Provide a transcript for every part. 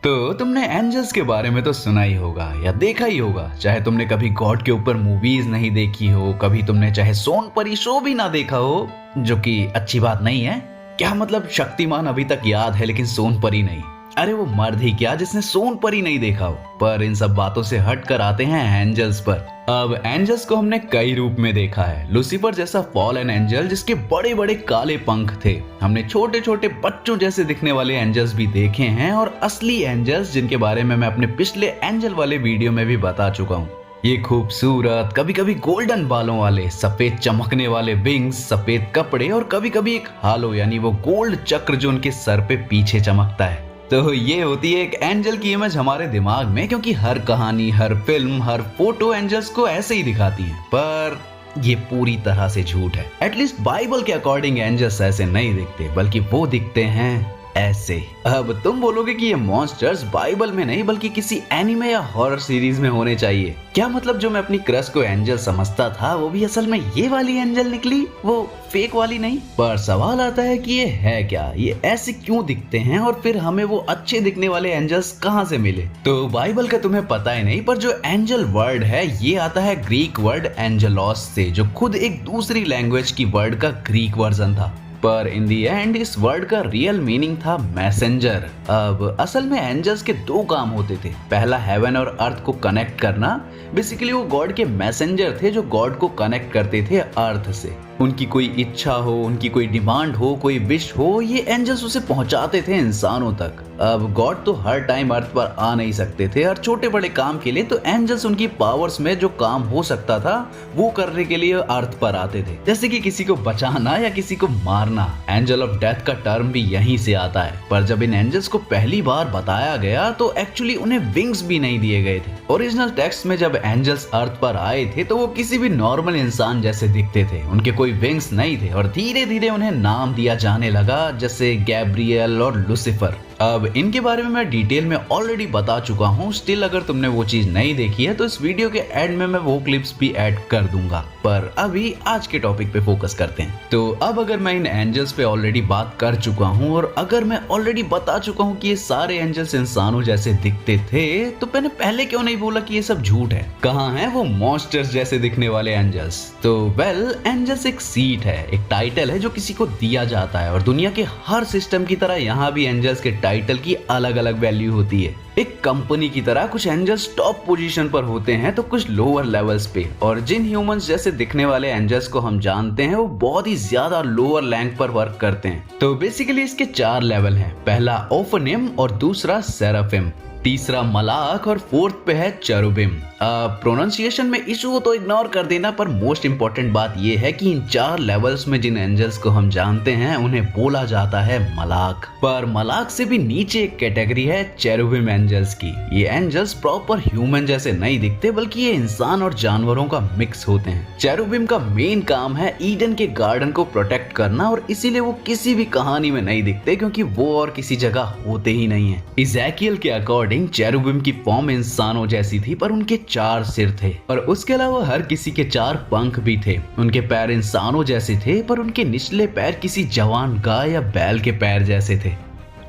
तो तुमने एंजल्स के बारे में तो सुना ही होगा या देखा ही होगा, चाहे तुमने कभी गॉड के ऊपर मूवीज नहीं देखी हो, कभी तुमने चाहे सोनपरी शो भी ना देखा हो, जो कि अच्छी बात नहीं है। क्या मतलब शक्तिमान अभी तक याद है लेकिन सोनपरी नहीं। अरे वो मर्द ही क्या जिसने सोनपरी नहीं देखा हो। पर इन सब बातों से हट कर आते हैं एंजल्स पर। अब एंजल्स को हमने कई रूप में देखा है। लूसीफर जैसा फॉलन एंजल जिसके बड़े बड़े काले पंख थे, हमने छोटे छोटे बच्चों जैसे दिखने वाले एंजल्स भी देखे हैं, और असली एंजल्स जिनके बारे में मैं अपने पिछले एंजल वाले वीडियो में भी बता चुका हूँ। ये खूबसूरत, कभी कभी गोल्डन बालों वाले, सफेद चमकने वाले विंग्स, सफेद कपड़े, और कभी कभी एक हालो यानी वो गोल्ड चक्र जो उनके सर पे पीछे चमकता है। तो ये होती है एक एंजल की इमेज हमारे दिमाग में, क्योंकि हर कहानी, हर फिल्म, हर फोटो एंजल्स को ऐसे ही दिखाती है। पर ये पूरी तरह से झूठ है। एटलीस्ट बाइबल के अकॉर्डिंग एंजल्स ऐसे नहीं दिखते, बल्कि वो दिखते हैं ऐसे। अब तुम बोलोगे कि ये मॉन्स्टर्स बाइबल में नहीं बल्कि किसी एनिमे या हॉरर सीरीज में होने चाहिए। क्या मतलब जो मैं अपनी क्रश को एंजल समझता था वो भी असल में ये वाली एंजल निकली, वो फेक वाली नहीं। पर सवाल आता है कि ये है क्या, ये ऐसे क्यों दिखते हैं, और फिर हमें वो अच्छे दिखने वाले एंजल्स कहाँ से मिले। तो बाइबल का तुम्हें पता ही नहीं, पर जो एंजल वर्ड है ये आता है ग्रीक वर्ड एंजलोस से, जो खुद एक दूसरी लैंग्वेज की वर्ड का ग्रीक वर्जन था। पर इन दी एंड इस वर्ड का रियल मीनिंग था मैसेंजर। अब असल में एंजल्स के दो काम होते थे। पहला हेवन और अर्थ को कनेक्ट करना। बेसिकली वो गॉड के मैसेंजर थे जो गॉड को कनेक्ट करते थे अर्थ से। उनकी कोई इच्छा हो, उनकी कोई डिमांड हो, कोई विश हो, ये एंजल्स उसे पहुंचाते थे इंसानों तक। अब गॉड तो हर टाइम अर्थ पर आ नहीं सकते थे, हर छोटे बड़े काम के लिए तो एंजल्स उनकी पावर्स में जो काम हो सकता था वो करने के लिए अर्थ पर आते थे। जैसे कि किसी को बचाना या किसी को मारना। एंजल ऑफ डेथ का टर्म भी यहीं से आता है। पर जब इन एंजल्स को पहली बार बताया गया तो एक्चुअली उन्हें विंग्स भी नहीं दिए गए थे। ओरिजिनल टेक्स्ट में जब एंजल्स अर्थ पर आए थे तो वो किसी भी नॉर्मल इंसान जैसे दिखते थे, उनके कोई विंग्स नहीं थे, और धीरे धीरे उन्हें नाम दिया जाने लगा, जैसे गैब्रियल और लूसीफर। अब इनके बारे में मैं डिटेल में ऑलरेडी बता चुका हूँ। स्टिल अगर तुमने वो चीज नहीं देखी है तो इस वीडियो के एंड में मैं वो क्लिप्स भी ऐड कर दूंगा। पर अभी आज के टॉपिक पे फोकस करते हैं। तो अब अगर मैं इन एंजल्स पे ऑलरेडी बात कर चुका हूँ, और अगर मैं ऑलरेडी बता चुका हूँ कि ये सारे एंजल्स इंसानों जैसे दिखते थे, तो मैंने पहले क्यों नहीं बोला कि ये सब झूठ है। कहाँ है वो मॉन्स्टर्स जैसे दिखने वाले एंजल्स। तो वेल, एंजल्स एक सीट है, एक टाइटल है जो किसी को दिया जाता है, और दुनिया के हर सिस्टम की तरह यहाँ भी एंजल्स के टाइटल की अलग अलग वैल्यू होती है। एक कंपनी की तरह कुछ एंजल्स टॉप पोजीशन पर होते हैं तो कुछ लोअर लेवल्स पे, और जिन ह्यूमंस जैसे दिखने वाले एंजल्स को हम जानते हैं वो बहुत ही ज्यादा लोअर रैंक पर वर्क करते हैं। तो बेसिकली इसके 4 लेवल हैं। पहला ओफनिम, और दूसरा सेराफिम, तीसरा मलाक, और फोर्थ पे है चेरुबिम। प्रोनाउंसिएशन में इशू हो तो इग्नोर कर देना, पर मोस्ट इंपॉर्टेंट बात यह है कि इन 4 लेवल्स में जिन एंजल्स को हम जानते हैं उन्हें बोला जाता है मलाक। पर मलाक से भी नीचे एक कैटेगरी है चेरुबिम एंजल्स की। ये एंजल्स प्रॉपर ह्यूमन जैसे नहीं दिखते, बल्कि ये इंसान और जानवरों का मिक्स होते हैं। चेरुबिम का मेन काम है ईडन के गार्डन को प्रोटेक्ट करना, और इसीलिए वो किसी भी कहानी में नहीं दिखते, क्योंकि वो और किसी जगह होते ही नहीं है। इज़ेकियल के अकॉर्डिंग चेरुबिम की फॉर्म इंसानों जैसी थी, पर उनके 4 सिर थे, और उसके अलावा हर किसी के 4 पंख भी थे। उनके पैर इंसानों जैसे थे, पर उनके निचले पैर किसी जवान गाय या बैल के पैर जैसे थे,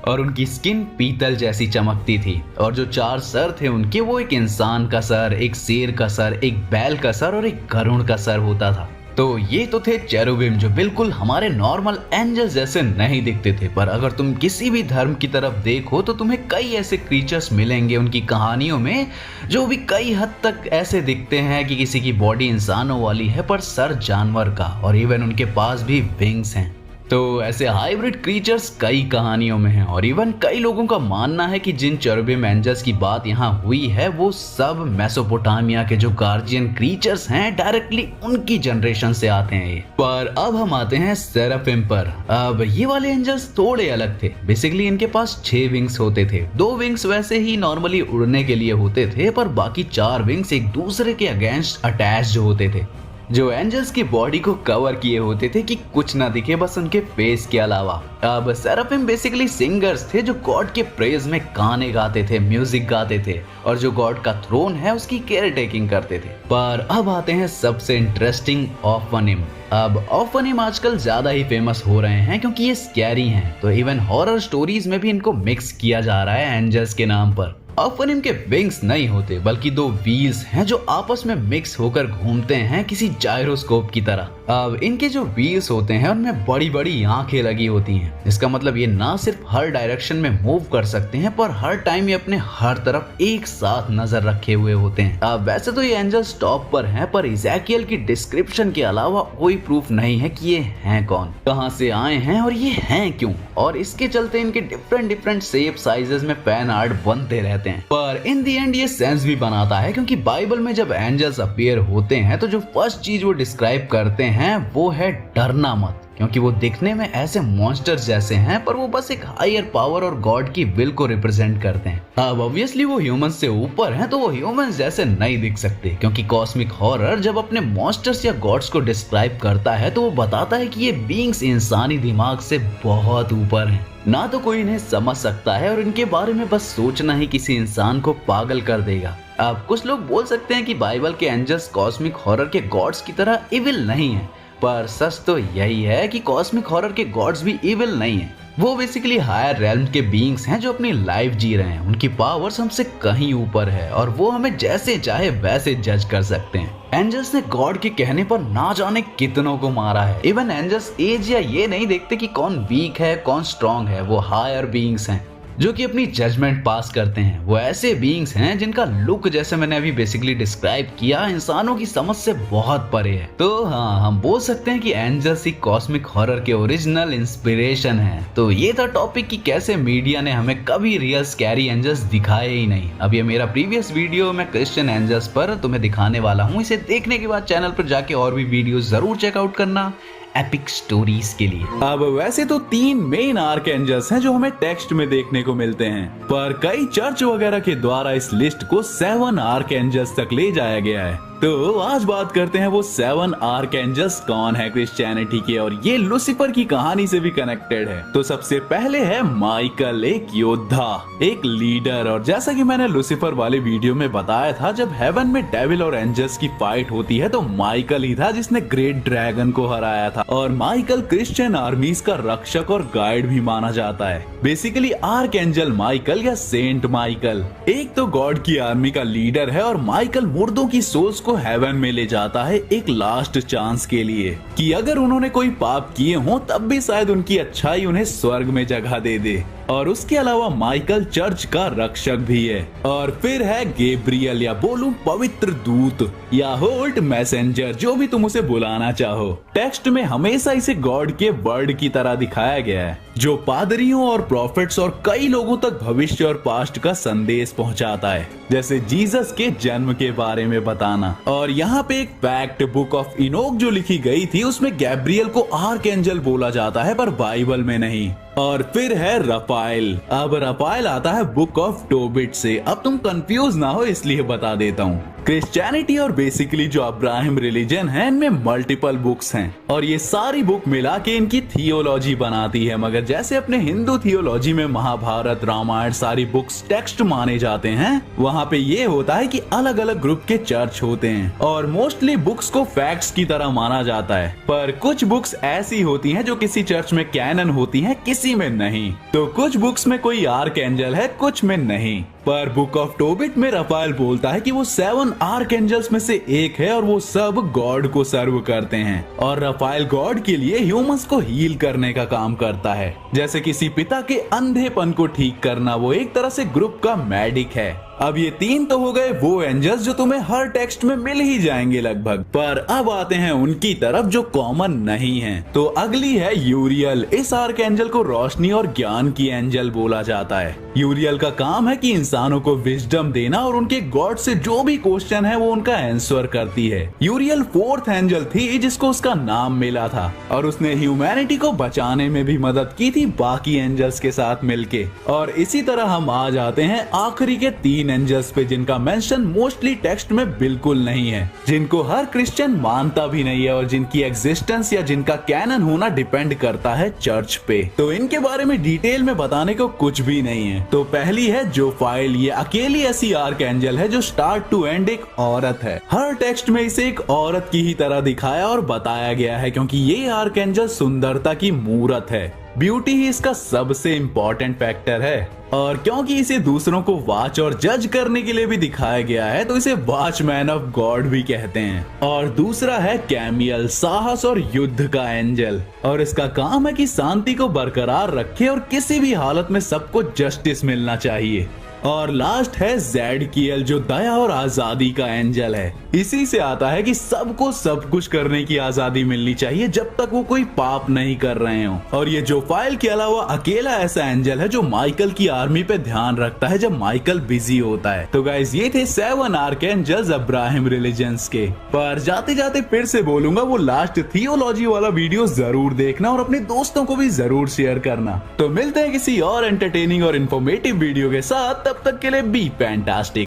और उनकी स्किन पीतल जैसी चमकती थी। और जो 4 सर थे उनके, वो एक इंसान का सर, एक शेर का सर, एक बैल का सर, और एक गरुड़ का सर होता था। तो ये तो थे चेरुबिम, जो बिल्कुल हमारे नॉर्मल एंजल्स जैसे नहीं दिखते थे। पर अगर तुम किसी भी धर्म की तरफ देखो तो तुम्हें कई ऐसे क्रीचर्स मिलेंगे उनकी कहानियों में, जो भी कई हद तक ऐसे दिखते हैं कि किसी की बॉडी इंसानों वाली है पर सर जानवर का, और इवन उनके पास भी विंग्स हैं। तो ऐसे हाइब्रिड क्रीचर्स कई कहानियों में हैं, और इवन कई लोगों का मानना है कि जिन चेरुबिम एंजल्स की बात यहाँ हुई है वो सब मेसोपोटामिया के जो गार्जियन क्रीचर्स हैं डायरेक्टली उनकी जनरेशन से आते हैं ये। पर अब हम आते हैं सेराफिम पर। अब ये वाले एंजल्स थोड़े अलग थे। बेसिकली इनके पास 6 विंग्स होते थे। 2 विंग्स वैसे ही नॉर्मली उड़ने के लिए होते थे, पर बाकी 4 विंग्स एक दूसरे के अगेंस्ट अटैच्ड होते थे। जो एंजल्स की बॉडी को कवर किए होते थे कि कुछ ना दिखे बस उनके फेस के अलावा। अब सेराफिम बेसिकली सिंगर्स थे जो गॉड के प्रेज में गाने गाते थे, म्यूजिक गाते थे और जो गॉड का थ्रोन है उसकी केयर टेकिंग करते थे। पर अब आते हैं सबसे इंटरेस्टिंग ऑफनिम। अब ऑफनिम आजकल ज्यादा ही फेमस हो रहे हैं क्योंकि ये स्कैरी हैं, तो इवन हॉरर स्टोरीज में भी इनको मिक्स किया जा रहा है एंजल्स के नाम पर। ऑफनिम के विंग्स नहीं होते बल्कि दो व्हील्स हैं जो आपस में मिक्स होकर घूमते हैं किसी जायरोस्कोप की तरह। अब इनके जो व्हील्स होते हैं उनमें बड़ी बड़ी आंखें लगी होती हैं। इसका मतलब ये ना सिर्फ हर डायरेक्शन में मूव कर सकते हैं पर हर टाइम ये अपने हर तरफ एक साथ नजर रखे हुए होते हैं। अब वैसे तो ये एंजल्स टॉप पर हैं पर इज़ेकियल की डिस्क्रिप्शन के अलावा कोई प्रूफ नहीं है कि ये हैं कौन, कहां से आए हैं और ये हैं क्यों, और इसके चलते इनके डिफरेंट शेप साइजेस में फैन आर्ट बनते रहते हैं। पर इन दी एंड ये सेंस भी बनाता है क्योंकि बाइबल में जब एंजल्स अपीयर होते हैं तो जो फर्स्ट चीज वो डिस्क्राइब करते हैं वो है डरना मत, क्योंकि वो दिखने में ऐसे मॉन्स्टर्स जैसे हैं पर वो बस एक हायर पावर और गॉड की विल को रिप्रेजेंट करते हैं। अब ऑब्वियसली वो ह्यूमंस से ऊपर हैं तो वो ह्यूमंस जैसे नहीं दिख सकते, क्योंकि कॉस्मिक हॉरर जब अपने मॉन्स्टर्स या गॉड्स को डिस्क्राइब करता है तो वो बताता है कि ये बीइंग्स इंसानी दिमाग से बहुत ऊपर हैं। ना तो कोई इन्हें समझ सकता है और इनके बारे में बस सोचना ही किसी इंसान को पागल कर देगा। अब कुछ लोग बोल सकते हैं कि बाइबल के एंजल्स कॉस्मिक हॉरर के गॉड्स की तरह इविल नहीं है, पर सच तो यही है कि कॉस्मिक हॉरर के गॉड्स भी इविल नहीं है। वो बेसिकली हायर रेल्म के बीइंग्स हैं जो अपनी लाइफ जी रहे हैं। उनकी पावर्स हमसे कहीं ऊपर है और वो हमें जैसे चाहे वैसे जज कर सकते हैं। एंजल्स ने गॉड के कहने पर ना जाने कितनों को मारा है। इवन एंजल्स एज या ये नहीं देखते कि कौन वीक है कौन स्ट्रॉन्ग है। वो हायर बीइंग्स हैं जो कि अपनी जजमेंट पास करते हैं। वो ऐसे बीइंग्स हैं जिनका लुक, जैसे मैंने अभी बेसिकली डिस्क्राइब किया, इंसानों की समझ से बहुत परे है। तो हाँ, हम बोल सकते हैं कि एंजल्स ही कॉस्मिक हॉरर के ओरिजिनल इंस्पिरेशन है। तो ये था टॉपिक कि कैसे मीडिया ने हमें कभी रियल स्कैरी एंजल्स दिखाए ही नहीं। अब ये मेरा प्रीवियस वीडियो मैं क्रिश्चियन एंजल्स पर तुम्हें दिखाने वाला हूँ। इसे देखने के बाद चैनल पर जाके और भी वीडियो जरूर चेकआउट करना एपिक स्टोरीज के लिए। अब वैसे तो 3 मेन आर्क एंजल्स हैं जो हमें टेक्स्ट में देखने को मिलते हैं, पर कई चर्च वगैरह के द्वारा इस लिस्ट को 7 आर्क एंजल्स तक ले जाया गया है। तो आज बात करते हैं वो 7 आर्क एंजल्स कौन है क्रिश्चियनिटी के, और ये लूसीफर की कहानी से भी कनेक्टेड है। तो सबसे पहले है माइकल, एक योद्धा, एक लीडर। और जैसा कि मैंने लूसीफर वाले वीडियो में बताया था, जब हेवन में डेविल और एंजल्स की फाइट होती है तो माइकल ही था जिसने ग्रेट ड्रैगन को हराया था। और माइकल क्रिश्चियन आर्मीज का रक्षक और गाइड भी माना जाता है। बेसिकली आर्क एंजल माइकल या सेंट माइकल एक तो गॉड की आर्मी का लीडर है, और माइकल मुर्दों की सोल्स को हेवन में ले जाता है एक लास्ट चांस के लिए, कि अगर उन्होंने कोई पाप किए हों तब भी शायद उनकी अच्छाई उन्हें स्वर्ग में जगह दे दे। और उसके अलावा माइकल चर्च का रक्षक भी है। और फिर है गैब्रियल, या बोलूं पवित्र दूत या होल्ट मैसेंजर, जो भी तुम उसे बुलाना चाहो। टेक्स्ट में हमेशा इसे गॉड के वर्ड की तरह दिखाया गया है, जो पादरियों और प्रॉफिट्स और कई लोगों तक भविष्य और पास्ट का संदेश पहुंचाता है, जैसे जीसस के जन्म के बारे में बताना। और यहाँ पे एक फैक्ट, बुक ऑफ इनोक जो लिखी गई थी उसमें गैब्रियल को आर्क एंजल बोला जाता है पर बाइबल में नहीं। और फिर है रफाइल। अब रफाइल आता है बुक ऑफ टोबिट से। अब तुम कंफ्यूज ना हो इसलिए बता देता हूँ। क्रिश्चियनिटी और बेसिकली जो अब्राहम रिलीजन है, इनमें मल्टीपल बुक्स हैं और ये सारी बुक मिला के इनकी थियोलॉजी बनाती है। मगर जैसे अपने हिंदू थियोलॉजी में महाभारत, रामायण सारी बुक्स टेक्स्ट माने जाते हैं, वहाँ पे ये होता है कि अलग अलग ग्रुप के चर्च होते हैं और मोस्टली बुक्स को फैक्ट्स की तरह माना जाता है। पर कुछ बुक्स ऐसी होती हैं जो किसी चर्च में कैनन होती हैं, किसी में नहीं। तो कुछ बुक्स में कोई आर्क एंजल है, कुछ में नहीं। पर बुक ऑफ टोबिट में रफाइल बोलता है कि वो 7 आर्क एंजल्स में से एक है और वो सब गॉड को सर्व करते हैं। और रफाइल गॉड के लिए ह्यूमंस को हील करने का काम करता है, जैसे किसी पिता के अंधेपन को ठीक करना। वो एक तरह से ग्रुप का मेडिक है। अब ये 3 तो हो गए वो एंजल्स जो तुम्हें हर टेक्स्ट में मिल ही जाएंगे लगभग। पर अब आते हैं उनकी तरफ जो कॉमन नहीं है। तो अगली है यूरियल। इस आर्क एंजल को रोशनी और ज्ञान की एंजल बोला जाता है। यूरियल का काम है कि इंसानों को विजडम देना और उनके गॉड से जो भी क्वेश्चन है वो उनका आंसर करती है। यूरियल 4th एंजल थी जिसको उसका नाम मिला था और उसने ह्यूमैनिटी को बचाने में भी मदद की थी बाकी एंजल्स के साथ मिलके। और इसी तरह हम आ जाते हैं आखिरी के 3 तीन एंजल्स पे जिनका मेंशन मोस्टली टेक्स्ट में बिल्कुल नहीं है, जिनको हर क्रिश्चियन मानता भी नहीं है और जिनकी एग्जिस्टेंस या जिनका कैनन होना डिपेंड करता है चर्च पे। तो इनके बारे में डिटेल में बताने को कुछ भी नहीं है। तो पहली है जोफाइल। ये अकेली ऐसी आर्क एंजल है जो स्टार्ट टू एंड एक औरत है। हर टेक्स्ट में इसे एक औरत की ही तरह दिखाया और बताया गया है, क्योंकि ये आर्क एंजल सुंदरता की मूरत है। ब्यूटी ही इसका सबसे इम्पोर्टेंट फैक्टर है, और क्योंकि इसे दूसरों को वॉच और जज करने के लिए भी दिखाया गया है तो इसे वॉचमैन ऑफ गॉड भी कहते हैं। और दूसरा है कैमियल, साहस और युद्ध का एंजल, और इसका काम है कि शांति को बरकरार रखे और किसी भी हालत में सबको जस्टिस मिलना चाहिए। और लास्ट है ज़ेडकिएल, जो दया और आजादी का एंजल है। इसी से आता है कि सबको सब कुछ करने की आजादी मिलनी चाहिए जब तक वो कोई पाप नहीं कर रहे हो। और ये जोफाइल के अलावा अकेला ऐसा एंजल है जो माइकल की आर्मी पे ध्यान रखता है जब माइकल बिजी होता है। तो गाइस, ये थे 7 आर्कएंजल्स अब्राहम रिलीजन्स के। पर जाते जाते फिर से बोलूंगा, वो लास्ट थियोलॉजी वाला वीडियो जरूर देखना और अपने दोस्तों को भी जरूर शेयर करना। तो मिलते हैं किसी और एंटरटेनिंग और इन्फॉर्मेटिव वीडियो के साथ, तब तक के लिए बी फैंटास्टिक।